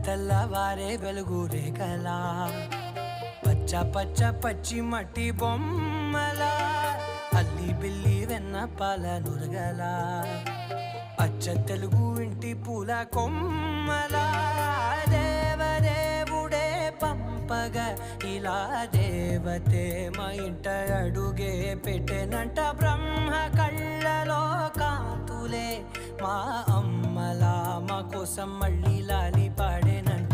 తెల్లవారే వెలుగు రేఖలా పచ్చ పచ్చ పచ్చి మట్టి బొమ్మలా అల్లి బిల్లి వెన్న పాల నురగలా అచ్చ తెలుగు ఇంటి పూల కొమ్మలా దేవదేవుడే పంపగా ఇలా దేవతే మా ఇంట అడుగే పెట్టెనంట బ్రహ్మ కళ్ళలో కాంతులే మా అమ్మలా మా కోసం మళ్ళీ లాలి పాడేనంట.